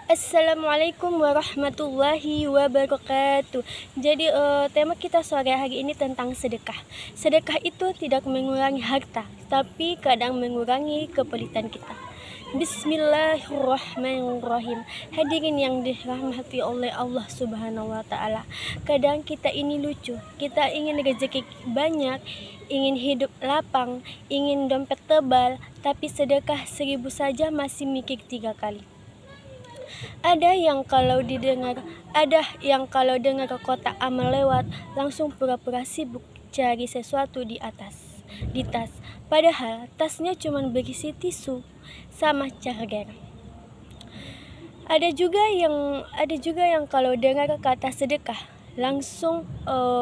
Assalamualaikum warahmatullahi wabarakatuh. Jadi tema kita sore hari ini tentang sedekah. Sedekah itu tidak mengurangi harta, tapi kadang mengurangi kepelit kita. Bismillahirrahmanirrahim. Hadirin yang dirahmati oleh Allah Subhanahu wa taala. Kadang kita ini lucu, kita ingin rezeki banyak, ingin hidup lapang, ingin dompet tebal, tapi sedekah 1.000 saja masih mikir 3 kali. Ada yang kalau dengar kotak amal lewat langsung pura-pura sibuk cari sesuatu di tas. Padahal tasnya cuma berisi tisu sama charger. Ada juga yang kalau dengar kata sedekah langsung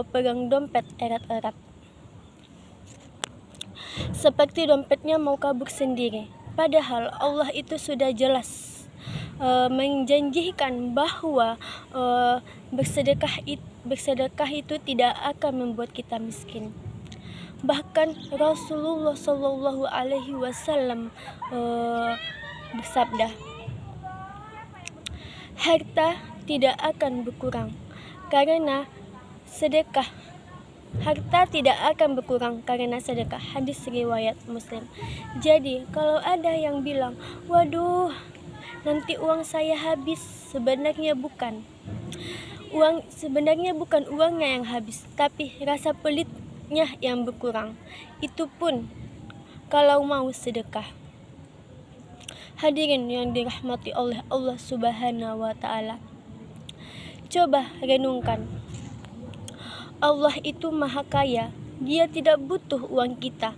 pegang dompet erat-erat. Seperti dompetnya mau kabur sendiri. Padahal Allah itu sudah jelas menjanjikan bahwa bersedekah itu tidak akan membuat kita miskin. Bahkan Rasulullah Shallallahu Alaihi Wasallam bersabda, harta tidak akan berkurang karena sedekah. Harta tidak akan berkurang karena sedekah. Hadis riwayat Muslim. Jadi kalau ada yang bilang, waduh, nanti uang saya habis, sebenarnya bukan uangnya yang habis, tapi rasa pelitnya yang berkurang. Itu pun kalau mau sedekah. Hadirin yang dirahmati oleh Allah Subhanahu wa taala. Coba renungkan. Allah itu maha kaya. Dia tidak butuh uang kita.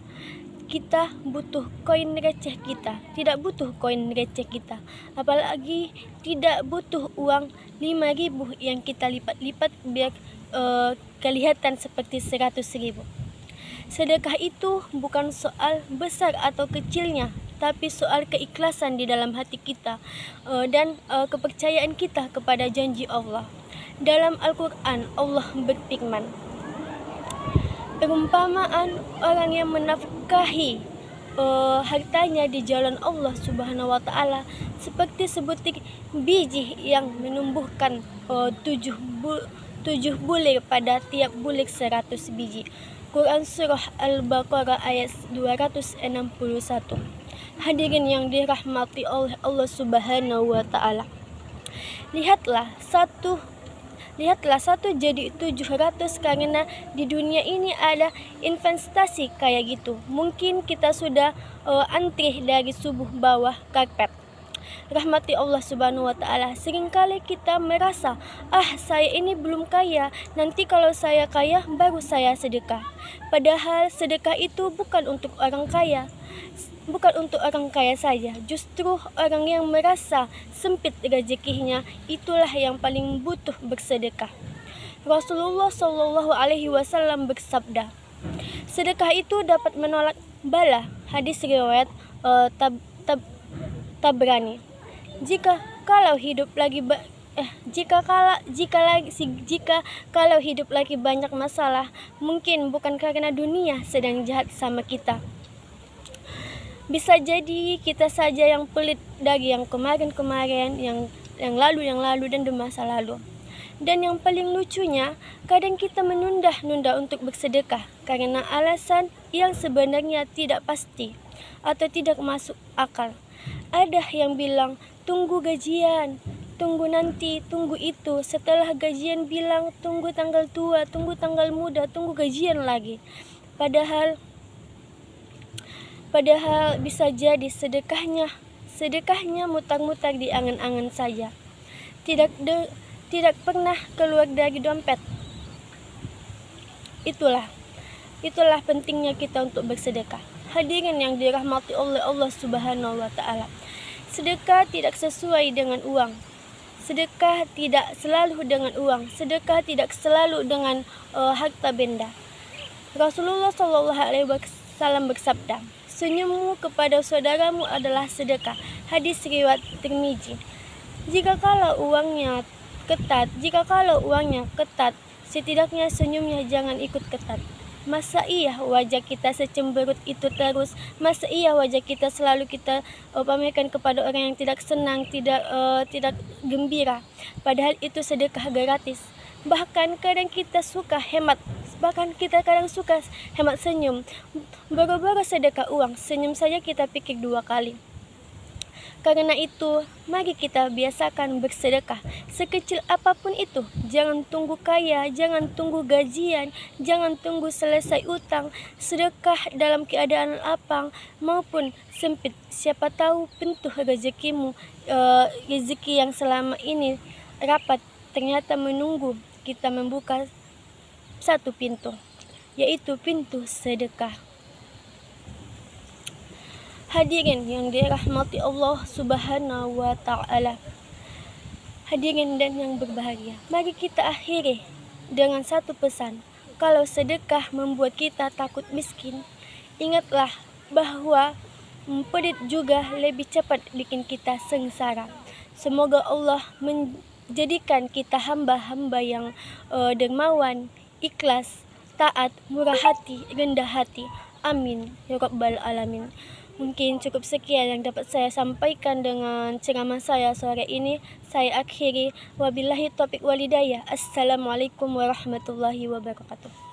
Kita butuh koin receh kita, tidak butuh koin receh kita. Apalagi tidak butuh uang 5.000 yang kita lipat-lipat biar kelihatan seperti 100.000. Sedekah itu bukan soal besar atau kecilnya, tapi soal keikhlasan di dalam hati kita dan kepercayaan kita kepada janji Allah. Dalam Al-Quran, Allah berfirman, perumpamaan orang yang menafkahi hartanya di jalan Allah Subhanahu wa taala seperti sebutir biji yang menumbuhkan 7 bulir pada tiap bulir 100 biji. Quran Surah Al-Baqarah ayat 261. Hadirin yang dirahmati oleh Allah Subhanahu wa taala. Lihatlah satu jadi 700 karena di dunia ini ada investasi kayak gitu. Mungkin kita sudah antri dari subuh bawah karpet. Rahmati Allah Subhanahu wa taala. Seringkali kita merasa, saya ini belum kaya, nanti kalau saya kaya baru saya sedekah. Padahal sedekah itu bukan untuk orang kaya. Bukan untuk orang kaya saja, justru orang yang merasa sempit rezekinya itulah yang paling butuh bersedekah. Rasulullah Shallallahu Alaihi Wasallam bersabda, sedekah itu dapat menolak bala. Hadis riwayat Tabrani. Jika kalau hidup lagi banyak masalah, mungkin bukan karena dunia sedang jahat sama kita. Bisa jadi kita saja yang pelit dari yang kemarin-kemarin, yang lalu dan di masa lalu. Dan yang paling lucunya, kadang kita menunda-nunda untuk bersedekah karena alasan yang sebenarnya tidak pasti atau tidak masuk akal. Ada yang bilang, tunggu gajian, tunggu nanti, tunggu itu. Setelah gajian bilang, tunggu tanggal tua, tunggu tanggal muda, tunggu gajian lagi. Padahal bisa jadi sedekahnya mutar-mutar di angan-angan saja. Tidak pernah keluar dari dompet. Itulah pentingnya kita untuk bersedekah. Hadirin yang dirahmati oleh Allah Subhanahu wa taala. Sedekah tidak sesuai dengan uang. Sedekah tidak selalu dengan uang. Sedekah tidak selalu dengan harta benda. Rasulullah Shallallahu Alaihi Wasallam bersabda, senyummu kepada saudaramu adalah sedekah. Hadis riwayat Tirmizi. Jika kalau uangnya ketat, setidaknya senyumnya jangan ikut ketat. Masa iya wajah kita secemberut itu terus? Masa iya wajah kita selalu kita pamerkan kepada orang yang tidak senang, tidak gembira? Padahal itu sedekah gratis. Bahkan kadang kita suka hemat, bahkan kita kadang suka hemat senyum. Boro-boro sedekah uang, senyum saja kita pikir 2 kali. Karena itu, mari kita biasakan bersedekah, sekecil apapun itu. Jangan tunggu kaya, jangan tunggu gajian, jangan tunggu selesai utang. Sedekah dalam keadaan lapang maupun sempit. Siapa tahu pintu rezekimu, rezeki yang selama ini rapat, ternyata menunggu kita membuka satu pintu, yaitu pintu sedekah. Hadirin yang dirahmati Allah Subhanahu wa Ta'ala, hadirin dan yang berbahagia, mari kita akhiri dengan satu pesan. Kalau sedekah membuat kita takut miskin, ingatlah bahwa pedit juga lebih cepat bikin kita sengsara. Semoga Allah menjadikan kita hamba-hamba yang dermawan, ikhlas, taat, murah hati, rendah hati. Amin ya rabbal alamin. Mungkin cukup sekian yang dapat saya sampaikan dengan ceramah saya sore ini. Saya akhiri. Wabillahi taufiq walhidayah. Assalamualaikum warahmatullahi wabarakatuh.